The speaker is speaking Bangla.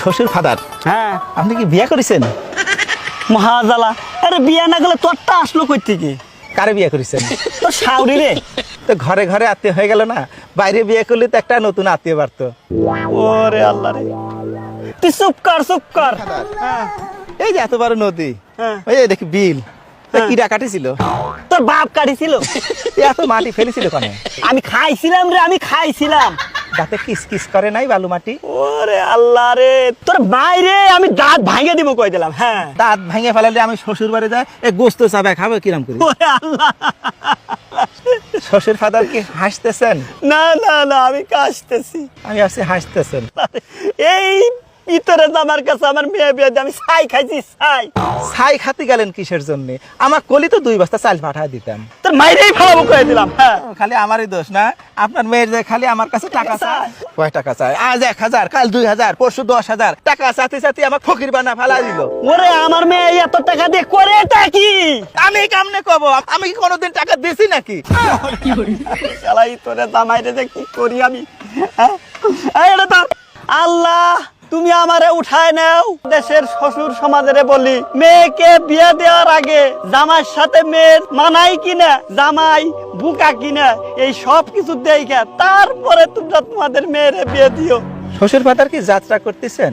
শ্বশুর ফাদার, হ্যাঁ আপনি কি বিয়ে করেছেন? মহাজালা। আরে বিয়া না গেলে তোরটা আসলো কই থেকে? কারে বিয়ে করেছেন? তোর শাউরি রে। তো ঘরে ঘরে আত্মীয় হয়ে গেল না, বাইরে বিয়ে করলে তো একটা নতুন আত্মীয় বাড়তো। ওরে আল্লাহ রে, তুই চুপ কর চুপ কর। হ্যাঁ এই যে এত বড় নদী, হ্যাঁ। ওই যে দেখি বিল, তা হ্যাঁ। কিরা কাটিছিল? তোর বাপ কাটিছিল। এত মাটি ফেলেছিল কেন? আমি খাইছিলাম রে, আমি খাইছিলাম। দাঁতে কিস কিস করে নাই বালু মাটি? ওরে আল্লাহ রে, তোর বাইরে আমি দাঁত ভাঙে দিব কই দিলাম। হ্যাঁ দাঁত ভেঙে ফেলালে আমি শ্বশুর বাড়ি যাই, এ গোস্ত চাবে খাবো কিরাম করে? ওরে আল্লাহ। শ্বশুর ফাদার কি হাসতেছেন? না না না, আমি কাশতেছি। আমি আসছি হাসতেছেন। এই ভিতরে আমার কাছে আমার মেয়ে বিয়ে দিয়ে আমি ছাই খাইছি, ছাই। ছাই খাতে গেলেন কিসের জন্য? আমার কলি তো 2 বস্তা চাল পাঠায় দিতাম। তোর মাইরেই ফালাবো কয়ে দিলাম। হ্যাঁ খালি আমারই দোষ না, আপনার মেয়ের যে খালি আমার কাছে টাকা চায়। কয় টাকা চায়? আজ 1000, কাল 2000, পরশু 10,000 টাকা চাতে চাতে আমার ফকির বানা ফেলা দিল। ওরে আমার মেয়ে এত টাকা দিয়ে করে এটা কি? আমি কেমনে কব? আমি কি কোনোদিন টাকা দিছি নাকি? শালাই তোরে জামাইরে যে কি করি আমি। হ্যাঁ এই এটা তো আল্লাহ, তুমি আমারে উঠায় নাও। দেশের শ্বশুর সমাজেরে বলি, মেয়েকে বিয়ে দেওয়ার আগে জামাইয়ের সাথে মেয়ের মানাই কিনা, জামাই বুকা কিনা, এই সব কিছু দেখে তারপরে তোমরা তোমাদের মেয়েরে বিয়ে দিও। শ্বশুর ফাদার কি যাত্রা করতেছেন?